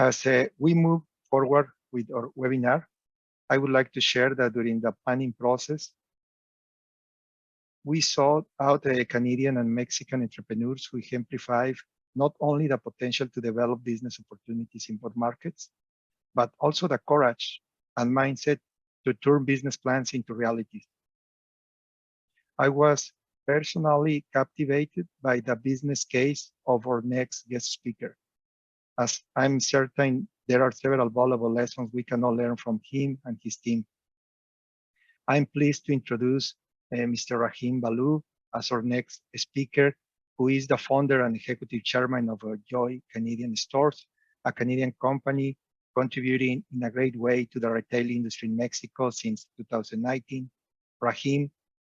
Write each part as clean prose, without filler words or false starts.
As we move forward with our webinar, I would like to share that during the planning process, we sought out Canadian and Mexican entrepreneurs who exemplify not only the potential to develop business opportunities in both markets, but also the courage and mindset to turn business plans into realities. I was personally captivated by the business case of our next guest speaker, as I'm certain there are several valuable lessons we can all learn from him and his team. I'm pleased to introduce Mr. Rahim Bhaloo as our next speaker, who is the founder and executive chairman of JOI Canadian Stores, a Canadian company contributing in a great way to the retail industry in Mexico since 2019. Rahim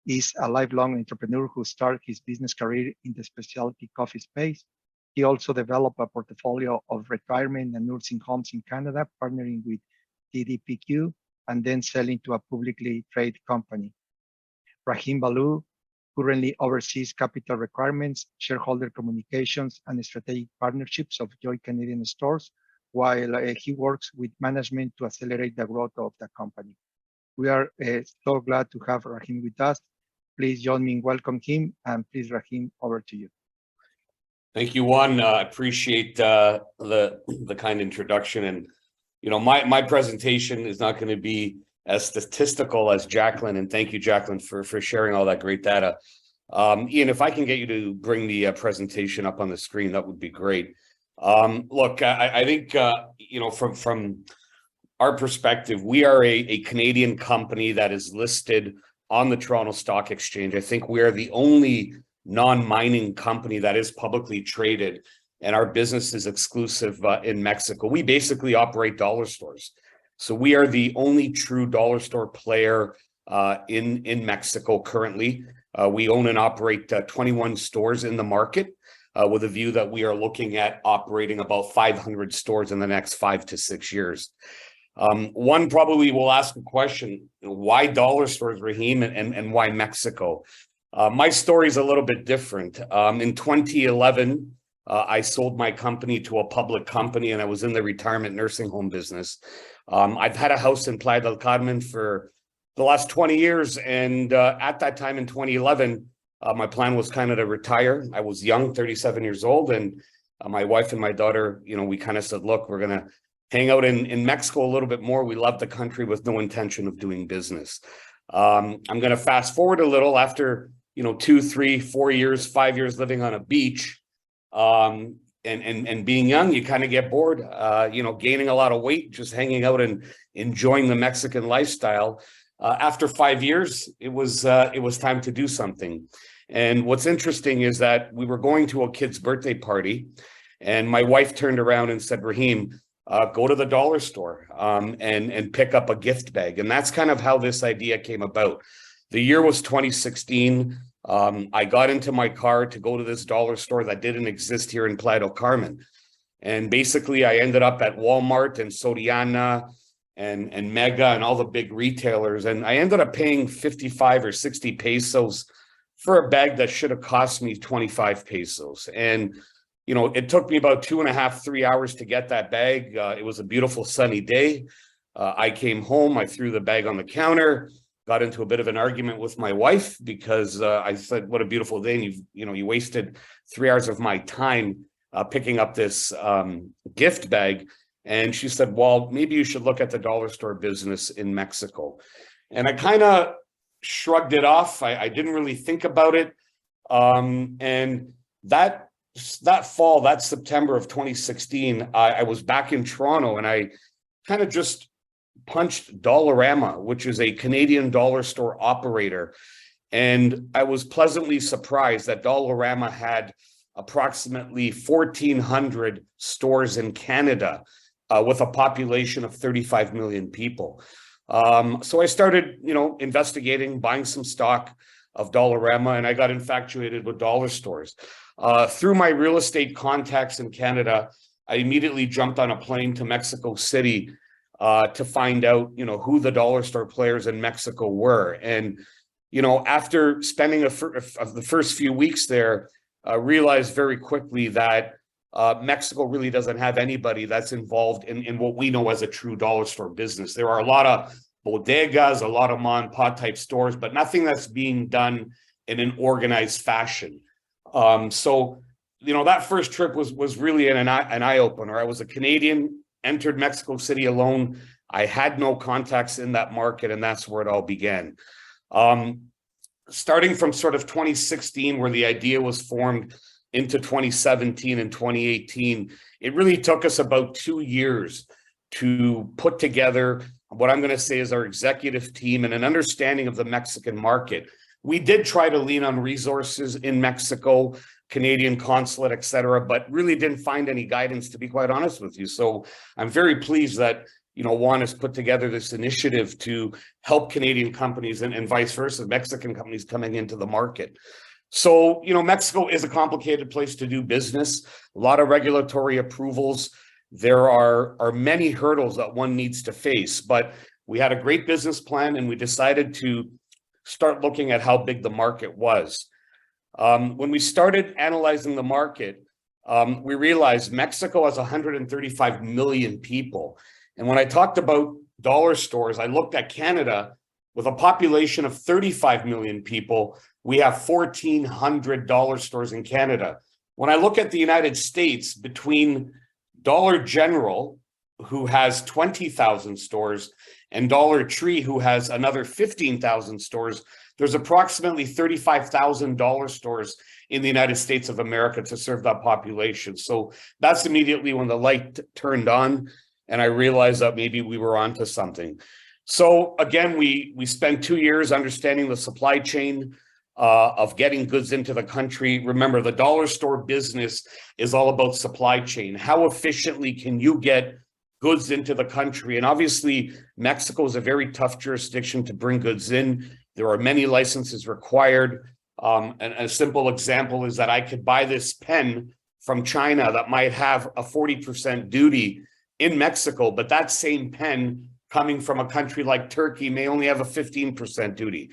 is a lifelong entrepreneur who started his business career in the specialty coffee space. He also developed a portfolio of retirement and nursing homes in Canada, partnering with TDPQ and then selling to a publicly traded company. Rahim Bhaloo currently oversees capital requirements, shareholder communications, and strategic partnerships of JOI Canadian Stores, while he works with management to accelerate the growth of the company. We are so glad to have Rahim with us. Please join me in welcome him, and please, Rahim, over to you. Thank you, Juan. I appreciate the kind introduction, and my presentation is not going to be as statistical as Jacqueline, and thank you, Jacqueline, for sharing all that great data. Ian, if I can get you to bring the presentation up on the screen, that would be great. Look, I think from our perspective, we are a Canadian company that is listed on the Toronto Stock Exchange. I think we are the only non-mining company that is publicly traded, and our business is exclusive in Mexico. We basically operate dollar stores. So we are the only true dollar store player in Mexico currently. We own and operate 21 stores in the market with a view that we are looking at operating about 500 stores in the next 5 to 6 years. One probably will ask a question, why dollar stores, Rahim, and why Mexico? My story is a little bit different. In 2011, I sold my company to a public company, and I was in the retirement nursing home business. I've had a house in Playa del Carmen for the last 20 years. And at that time in 2011, my plan was kind of to retire. I was young, 37 years old. And my wife and my daughter, we kind of said, look, we're going to hang out in Mexico a little bit more. We love the country with no intention of doing business. I'm going to fast forward a little after, 2, 3, 4 years, 5 years living on a beach. And being young, you kind of get bored, gaining a lot of weight, just hanging out and enjoying the Mexican lifestyle. After 5 years, it was time to do something. And what's interesting is that we were going to a kid's birthday party, and my wife turned around and said, Rahim, go to the dollar store and pick up a gift bag. And that's kind of how this idea came about. The year was 2016. I got into my car to go to this dollar store that didn't exist here in Playa del Carmen. And basically, I ended up at Walmart and Soriana and Mega and all the big retailers. And I ended up paying 55 or 60 pesos for a bag that should have cost me 25 pesos. And, it took me about 2.5, 3 hours to get that bag. It was a beautiful sunny day. I came home, I threw the bag on the counter, got into a bit of an argument with my wife because I said, what a beautiful day. And you wasted 3 hours of my time picking up this gift bag. And she said, well, maybe you should look at the dollar store business in Mexico. And I kind of shrugged it off. I didn't really think about it. And that fall, that September of 2016, I was back in Toronto, and I kind of just punched Dollarama, which is a Canadian dollar store operator. And I was pleasantly surprised that Dollarama had approximately 1,400 stores in Canada with a population of 35 million people. So I started, investigating, buying some stock of Dollarama, and I got infatuated with dollar stores. Through my real estate contacts in Canada, I immediately jumped on a plane to Mexico City to find out, who the dollar store players in Mexico were. And, after spending the first few weeks there, I realized very quickly that Mexico really doesn't have anybody that's involved in what we know as a true dollar store business. There are a lot of bodegas, a lot of mom and pop type stores, but nothing that's being done in an organized fashion. So, that first trip was really an eye opener. I was a Canadian, entered Mexico City alone. I had no contacts in that market, and that's where it all began. Starting from sort of 2016, where the idea was formed, into 2017 and 2018, it really took us about 2 years to put together what I'm going to say is our executive team and an understanding of the Mexican market. We did try to lean on resources in Mexico, Canadian consulate, et cetera, but really didn't find any guidance, to be quite honest with you. So I'm very pleased that Juan has put together this initiative to help Canadian companies and vice versa, Mexican companies coming into the market. So, Mexico is a complicated place to do business, a lot of regulatory approvals. There are many hurdles that one needs to face, but we had a great business plan and we decided to start looking at how big the market was. When we started analyzing the market, we realized Mexico has 135 million people. And when I talked about dollar stores, I looked at Canada with a population of 35 million people. We have 1,400 dollar stores in Canada. When I look at the United States, between Dollar General, who has 20,000 stores, and Dollar Tree, who has another 15,000 stores, there's approximately 35,000 dollar stores in the United States of America to serve that population. So that's immediately when the light turned on, and I realized that maybe we were onto something. So again, we spent 2 years understanding the supply chain of getting goods into the country. Remember, the dollar store business is all about supply chain. How efficiently can you get goods into the country? And obviously, Mexico is a very tough jurisdiction to bring goods in. There are many licenses required. And a simple example is that I could buy this pen from China that might have a 40% duty in Mexico, but that same pen coming from a country like Turkey may only have a 15% duty.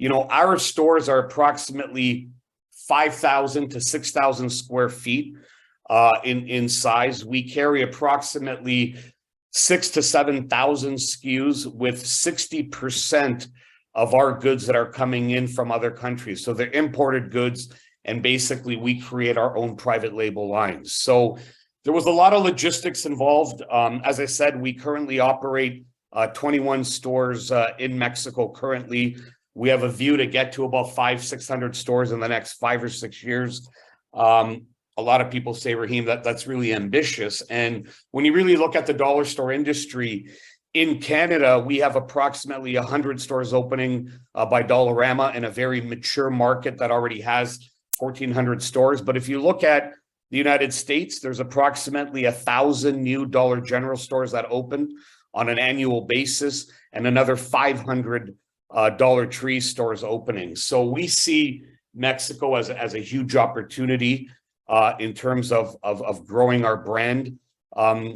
Our stores are approximately 5,000 to 6,000 square feet in size. We carry approximately 6,000 to 7,000 SKUs, with 60% of our goods that are coming in from other countries. So they're imported goods, and basically we create our own private label lines. So there was a lot of logistics involved. As I said, we currently operate 21 stores in Mexico currently. We have a view to get to about 500-600 stores in the next 5 or 6 years. A lot of people say, Rahim, that's really ambitious. And when you really look at the dollar store industry in Canada, we have approximately 100 stores opening by Dollarama in a very mature market that already has 1,400 stores. But if you look at the United States, there's approximately 1,000 new Dollar General stores that open on an annual basis, and another 500 Dollar Tree stores opening. So we see Mexico as a huge opportunity in terms of growing our brand.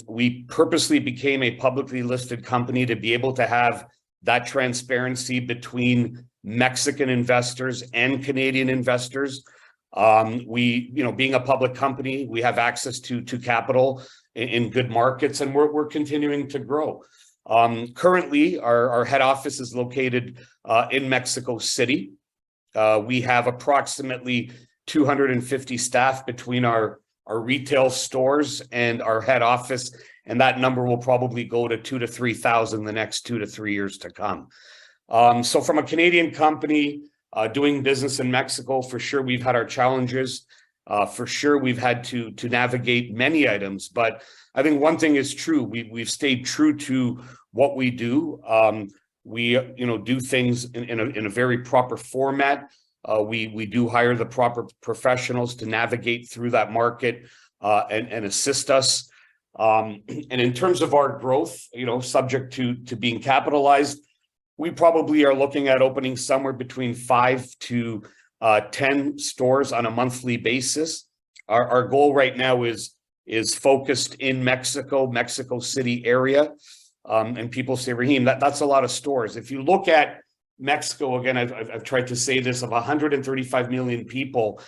We purposely became a publicly listed company to be able to have that transparency between Mexican investors and Canadian investors. Being a public company, we have access to capital in good markets, and we're continuing to grow. Currently, our head office is located in Mexico City. We have approximately 250 staff between our retail stores and our head office, and that number will probably go to 2,000 to 3,000 the next 2 to 3 years to come. So from a Canadian company doing business in Mexico, for sure we've had our challenges. For sure we've had to navigate many items, but I think one thing is true. We've stayed true to what we do. We do things in a very proper format. We do hire the proper professionals to navigate through that market and assist us. And in terms of our growth, subject to being capitalized, we probably are looking at opening somewhere between 5 to 10 stores on a monthly basis. Our goal right now is focused in Mexico City area. And people say, Rahim, that's a lot of stores. If you look at Mexico, again, I've tried to say this, of 135 million people,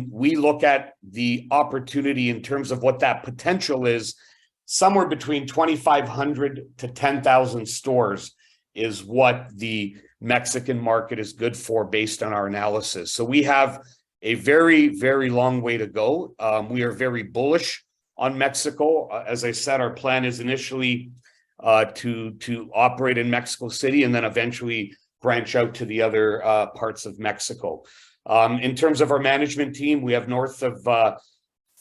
we look at the opportunity in terms of what that potential is. Somewhere between 2,500 to 10,000 stores is what the Mexican market is good for based on our analysis. So we have a very, very long way to go. We are very bullish on Mexico. As I said, our plan is initially to operate in Mexico City and then eventually branch out to the other parts of Mexico. In terms of our management team, we have north of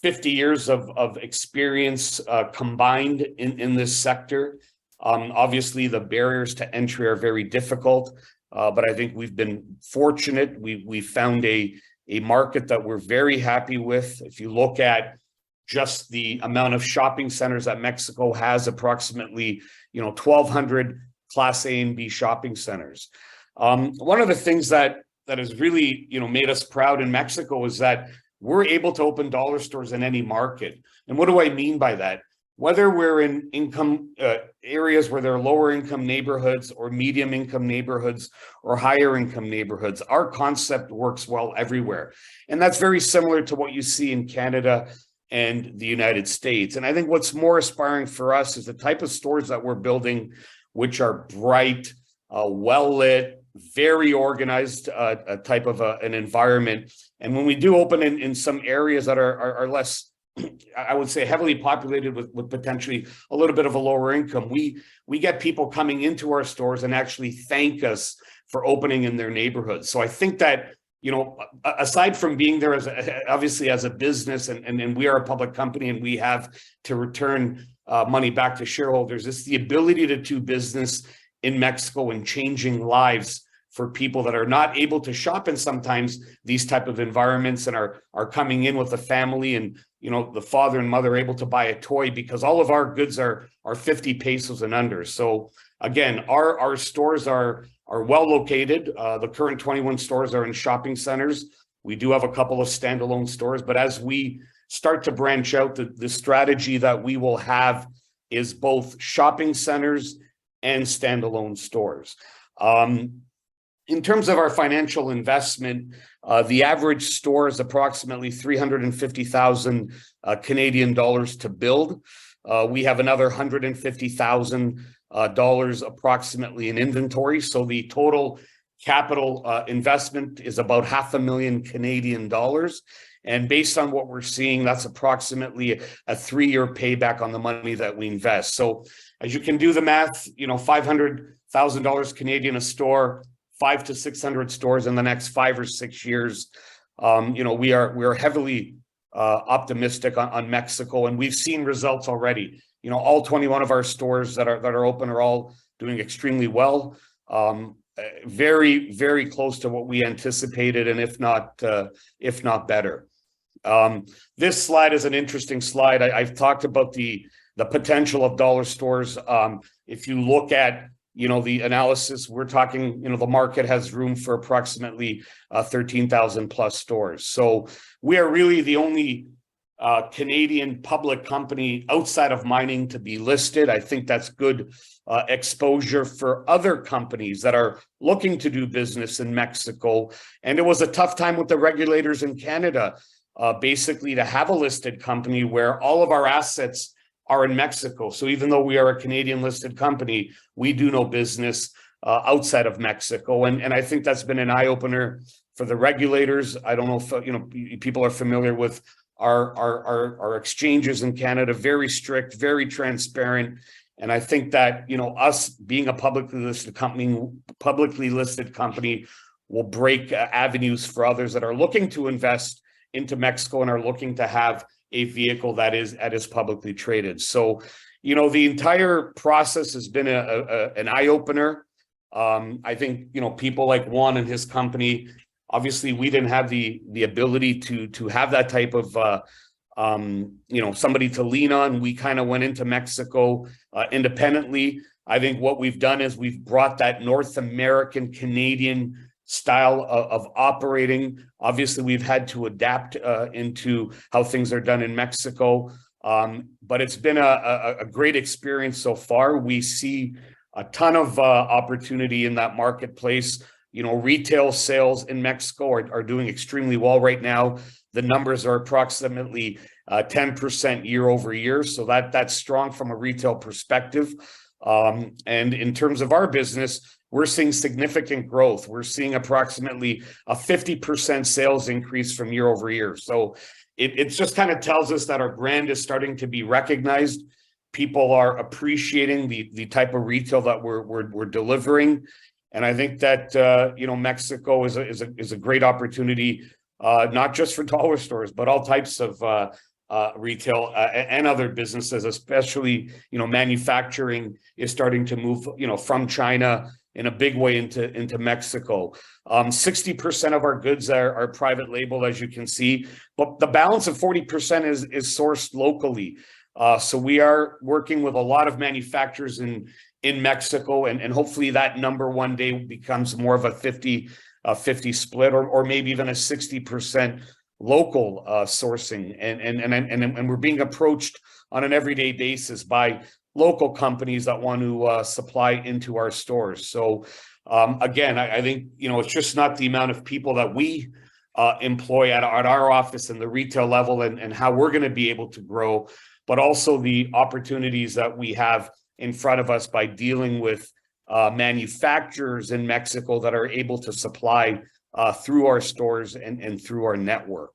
50 years of experience combined in this sector. Obviously, the barriers to entry are very difficult, but I think we've been fortunate. We found a market that we're very happy with. If you look at just the amount of shopping centers that Mexico has, approximately 1,200 Class A and B shopping centers. One of the things that has really made us proud in Mexico is that we're able to open dollar stores in any market. And what do I mean by that? Whether we're in income areas where there are lower income neighborhoods or medium income neighborhoods or higher income neighborhoods, our concept works well everywhere. And that's very similar to what you see in Canada and the United States. And I think what's more aspiring for us is the type of stores that we're building, which are bright, well-lit, very organized type of an environment. And when we do open in some areas that are less, I would say, heavily populated with potentially a little bit of a lower income, we get people coming into our stores and actually thank us for opening in their neighborhoods. So I think that, aside from being there obviously as a business, and we are a public company and we have to return money back to shareholders, it's the ability to do business in Mexico and changing lives for people that are not able to shop in sometimes these type of environments and are coming in with a family, and the father and mother are able to buy a toy because all of our goods are 50 pesos and under. So again, our stores are well located. The current 21 stores are in shopping centers. We do have a couple of standalone stores, but as we start to branch out, the strategy that we will have is both shopping centers and standalone stores. In terms of our financial investment, the average store is approximately 350,000 Canadian dollars to build. We have another $150,000 approximately in inventory. So the total capital investment is about $500,000 Canadian dollars. And based on what we're seeing, that's approximately a 3-year payback on the money that we invest. So as you can do the math, $500,000 Canadian a store, 500 to 600 stores in the next 5 or 6 years. We are heavily optimistic on Mexico, and we've seen results already. All 21 of our stores that are open are all doing extremely well. Very, very close to what we anticipated, and if not better. This slide is an interesting slide. I've talked about the potential of dollar stores. If you look at the analysis, we're talking, the market has room for approximately 13,000 plus stores. So we are really the only Canadian public company outside of mining to be listed. I think that's good exposure for other companies that are looking to do business in Mexico. And it was a tough time with the regulators in Canada, basically to have a listed company where all of our assets are in Mexico. So even though we are a Canadian listed company, we do no business outside of Mexico. And I think that's been an eye-opener for the regulators. I don't know if people are familiar with our exchanges in Canada, very strict, very transparent. And I think that us being a publicly listed company will break avenues for others that are looking to invest into Mexico and are looking to have a vehicle that is publicly traded. So, the entire process has been an eye-opener. I think, people like Juan and his company, obviously we didn't have the ability to have that type of, somebody to lean on. We kind of went into Mexico independently. I think what we've done is we've brought that North American Canadian style of operating. Obviously, we've had to adapt into how things are done in Mexico, but it's been a great experience so far. We see a ton of opportunity in that marketplace. retail sales in Mexico are doing extremely well right now. The numbers are approximately 10% year over year. So that's strong from a retail perspective. And in terms of our business, we're seeing significant growth. We're seeing approximately a 50% sales increase from year over year. So it just kind of tells us that our brand is starting to be recognized. People are appreciating the type of retail that we're delivering. And I think that, Mexico is a great opportunity, not just for dollar stores, but all types of retail and other businesses, especially, manufacturing is starting to move, from China in a big way into Mexico. 60% of our goods are private label, as you can see, but the balance of 40% is sourced locally. So we are working with a lot of manufacturers in Mexico, and hopefully that number one day becomes more of a 50 split, or maybe even a 60% local sourcing. And we're being approached on an everyday basis by local companies that want to supply into our stores. So again, I think, it's just not the amount of people that we employ at our office and the retail level and how we're going to be able to grow, but also the opportunities that we have in front of us by dealing with manufacturers in Mexico that are able to supply through our stores and through our network.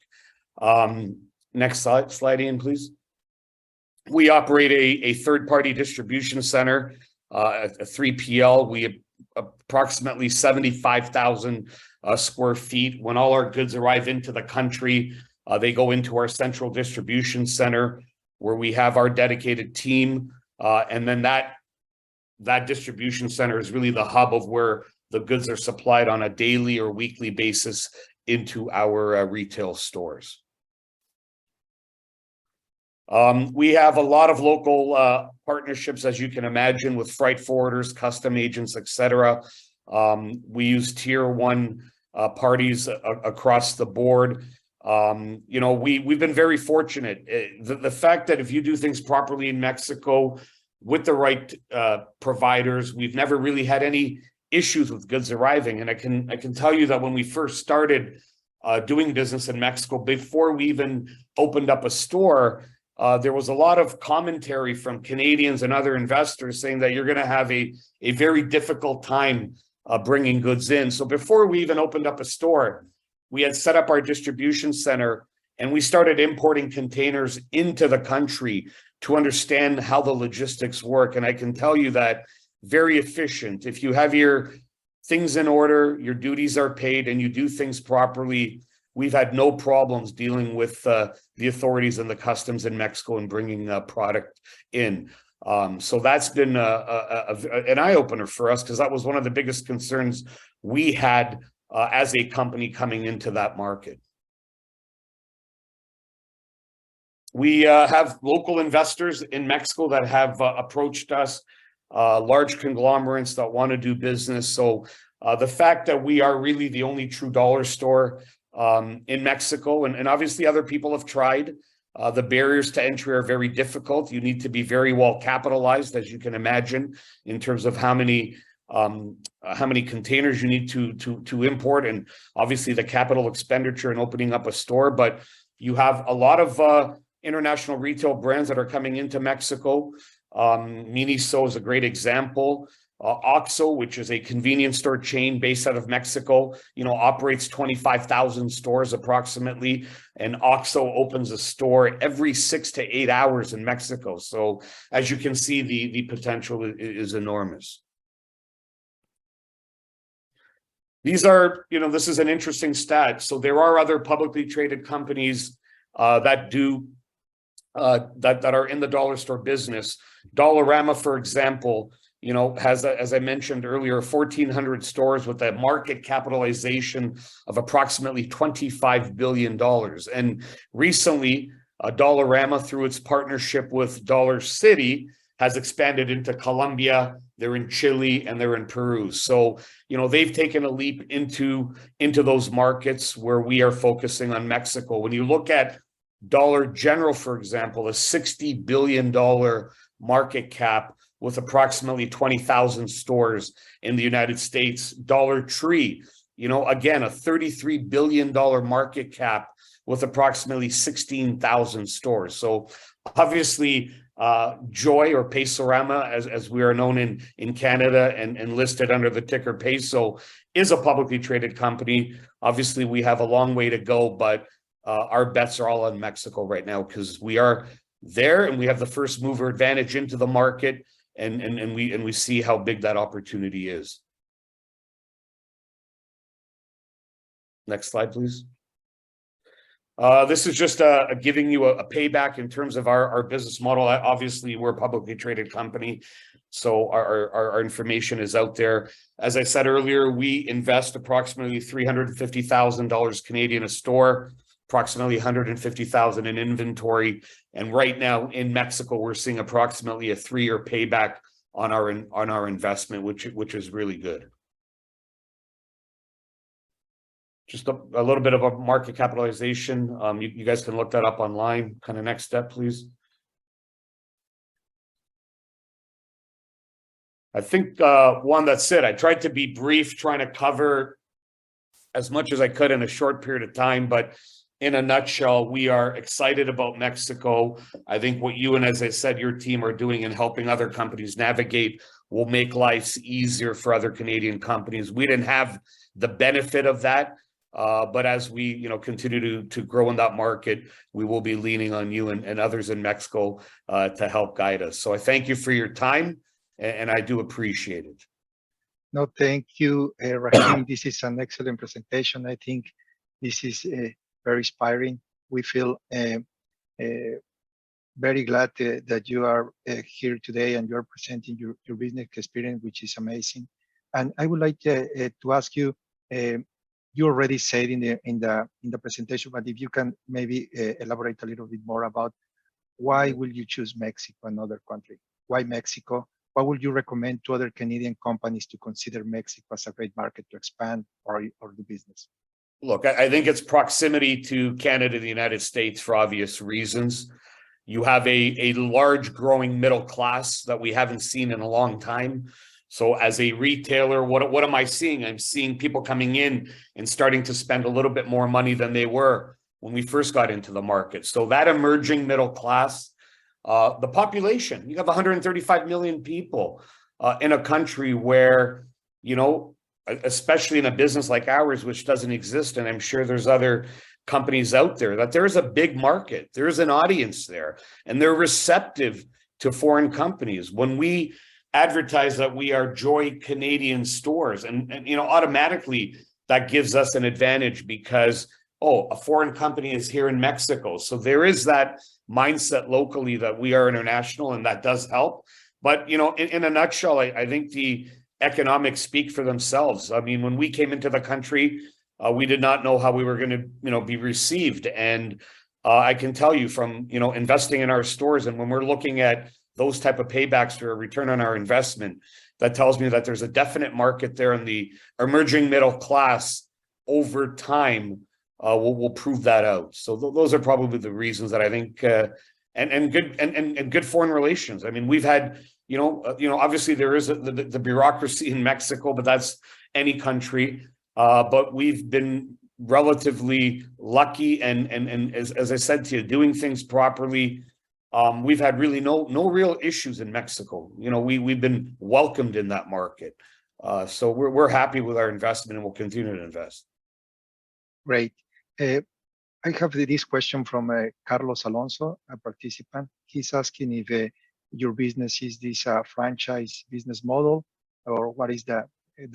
Next slide, Ian, please. We operate a third-party distribution center, a 3PL. We have approximately 75,000 square feet. When all our goods arrive into the country, they go into our central distribution center, where we have our dedicated team. And then that distribution center is really the hub of where the goods are supplied on a daily or weekly basis into our retail stores. We have a lot of local partnerships, as you can imagine, with freight forwarders, custom agents, etc. We use tier one parties across the board. We've been very fortunate. The fact that if you do things properly in Mexico with the right providers, we've never really had any issues with goods arriving. And I can tell you that when we first started doing business in Mexico, before we even opened up a store, there was a lot of commentary from Canadians and other investors saying that you're going to have a very difficult time bringing goods in. So before we even opened up a store, we had set up our distribution center, and we started importing containers into the country to understand how the logistics work. And I can tell you that very efficient. If you have your things in order, your duties are paid, and you do things properly, we've had no problems dealing with the authorities and the customs in Mexico and bringing product in. So that's been an eye-opener for us, because that was one of the biggest concerns we had as a company coming into that market. We have local investors in Mexico that have approached us, large conglomerates that want to do business. So the fact that we are really the only true dollar store in Mexico, and obviously other people have tried, the barriers to entry are very difficult. You need to be very well capitalized, as you can imagine, in terms of how many containers you need to import, and obviously the capital expenditure in opening up a store. But you have a lot of international retail brands that are coming into Mexico. Miniso is a great example. Oxxo, which is a convenience store chain based out of Mexico, operates 25,000 stores approximately, and Oxxo opens a store every 6 to 8 hours in Mexico. So as you can see, the potential is enormous. These are, this is an interesting stat. So there are other publicly traded companies that are in the dollar store business. Dollarama, for example, has, as I mentioned earlier, 1,400 stores with a market capitalization of approximately $25 billion. And recently, Dollarama, through its partnership with Dollar City, has expanded into Colombia. They're in Chile and they're in Peru. So, they've taken a leap into those markets where we are focusing on Mexico. When you look at Dollar General, for example, a $60 billion market cap with approximately 20,000 stores in the United States. Dollar Tree, again, a $33 billion market cap with approximately 16,000 stores. So obviously, JOI, or Pesorama, as we are known in Canada and listed under the ticker Peso, is a publicly traded company. Obviously, we have a long way to go, but our bets are all on Mexico right now because we are there and we have the first mover advantage into the market, and we see how big that opportunity is. Next slide, please. This is just giving you a payback in terms of our business model. Obviously, we're a publicly traded company, so our information is out there. As I said earlier, we invest approximately $350,000 Canadian a store, approximately $150,000 in inventory. And right now in Mexico, we're seeing approximately a 3-year payback on our investment, which is really good. Just a little bit of a market capitalization. You guys can look that up online. Kind of next step, please. I think, Juan, that's it. I tried to be brief, trying to cover as much as I could in a short period of time, but in a nutshell, we are excited about Mexico. I think what you and, as I said, your team are doing and helping other companies navigate will make life easier for other Canadian companies. We didn't have the benefit of that. But as we continue to grow in that market, we will be leaning on you and others in Mexico to help guide us. So I thank you for your time, and I do appreciate it. No, thank you, Rahim. This is an excellent presentation. I think this is very inspiring. We feel very glad that you are here today and you're presenting your business experience, which is amazing. And I would like to ask you, you already said in the presentation, but if you can maybe elaborate a little bit more about why will you choose Mexico and other country? Why Mexico? What would you recommend to other Canadian companies to consider Mexico as a great market to expand or do business? Look, I think it's proximity to Canada and the United States for obvious reasons. You have a large growing middle class that we haven't seen in a long time. So as a retailer, what am I seeing? I'm seeing people coming in and starting to spend a little bit more money than they were when we first got into the market. So that emerging middle class, the population, you have 135 million people in a country where, especially in a business like ours, which doesn't exist, and I'm sure there's other companies out there, that there's a big market, there's an audience there, and they're receptive to foreign companies. When we advertise that we are JOI Canadian stores, and automatically that gives us an advantage because, a foreign company is here in Mexico. So there is that mindset locally that we are international, and that does help. But, in a nutshell, I think the economics speak for themselves. I mean, when we came into the country, we did not know how we were going to, be received. And I can tell you from, investing in our stores, and when we're looking at those type of paybacks for a return on our investment, that tells me that there's a definite market there, and the emerging middle class over time will prove that out. So those are probably the reasons that I think, and good foreign relations. I mean, we've had, obviously there is the bureaucracy in Mexico, but that's any country. But we've been relatively lucky, and as I said to you, doing things properly. We've had really no real issues in Mexico. We've been welcomed in that market. So we're happy with our investment, and we'll continue to invest. Great. I have this question from Carlos Alonso, a participant. He's asking if your business is this franchise business model, or what is the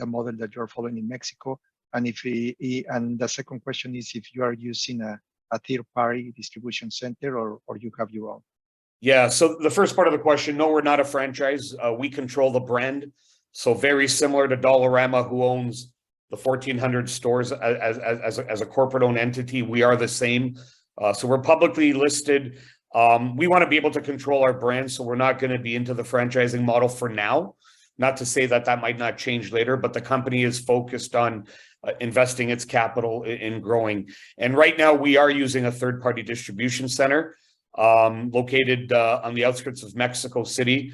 model that you're following in Mexico? And and the second question is if you are using a third-party distribution center or you have your own. Yeah, so the first part of the question, no, we're not a franchise. We control the brand. So very similar to Dollarama, who owns the 1,400 stores as a corporate-owned entity. We are the same. So we're publicly listed. We want to be able to control our brand, so we're not going to be into the franchising model for now. Not to say that might not change later, but the company is focused on investing its capital in growing. And right now, we are using a third-party distribution center located on the outskirts of Mexico City.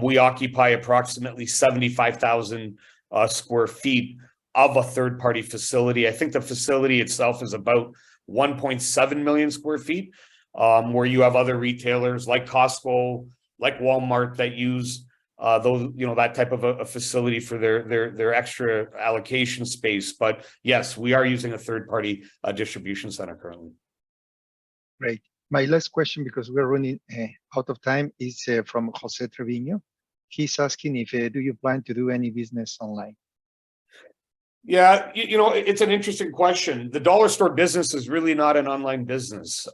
We occupy approximately 75,000 square feet of a third-party facility. I think the facility itself is about 1.7 million square feet, where you have other retailers like Costco, like Walmart that use those, that type of a facility for their extra allocation space. But yes, we are using a third-party distribution center currently. Great. My last question, because we're running out of time, is from Jose Trevino. He's asking if do you plan to do any business online? Yeah, it's an interesting question. The dollar store business is really not an online business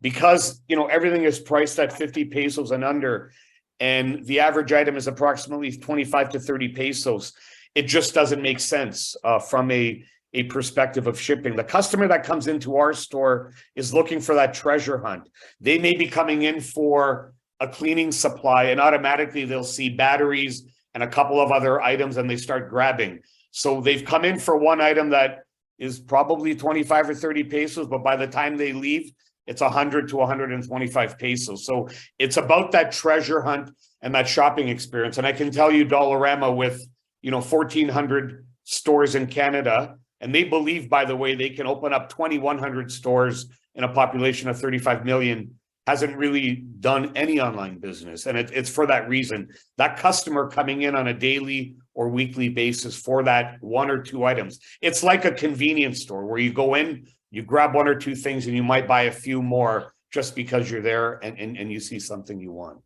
because, everything is priced at 50 pesos and under, and the average item is approximately 25 to 30 pesos. It just doesn't make sense from a perspective of shipping. The customer that comes into our store is looking for that treasure hunt. They may be coming in for a cleaning supply, and automatically they'll see batteries and a couple of other items, and they start grabbing. So they've come in for one item that is probably 25 or 30 pesos, but by the time they leave, it's 100 to 125 pesos. So it's about that treasure hunt and that shopping experience. And I can tell you, Dollarama with 1,400 stores in Canada, and they believe, by the way, they can open up 2,100 stores in a population of 35 million, hasn't really done any online business. And it's for that reason. That customer coming in on a daily or weekly basis for that one or two items. It's like a convenience store where you go in, you grab one or two things, and you might buy a few more just because you're there and you see something you want.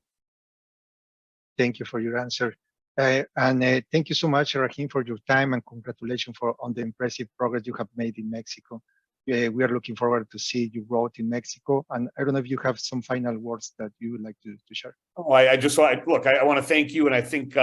Thank you for your answer. And thank you so much, Rahim, for your time, and congratulations on the impressive progress you have made in Mexico. We are looking forward to see you growth in Mexico. And I don't know if you have some final words that you would like to share. Oh, I want to thank you. And I think,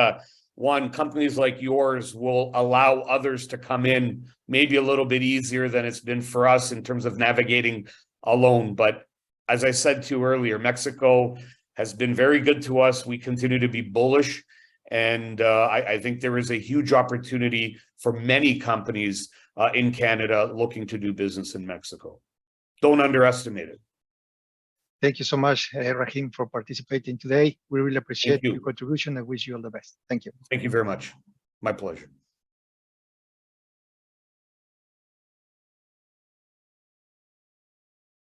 Juan, companies like yours will allow others to come in maybe a little bit easier than it's been for us in terms of navigating alone. But as I said to you earlier, Mexico has been very good to us. We continue to be bullish. And I think there is a huge opportunity for many companies in Canada looking to do business in Mexico. Don't underestimate it. Thank you so much, Rahim, for participating today. We really appreciate you. your contribution and wish you all the best. Thank you. Thank you very much. My pleasure.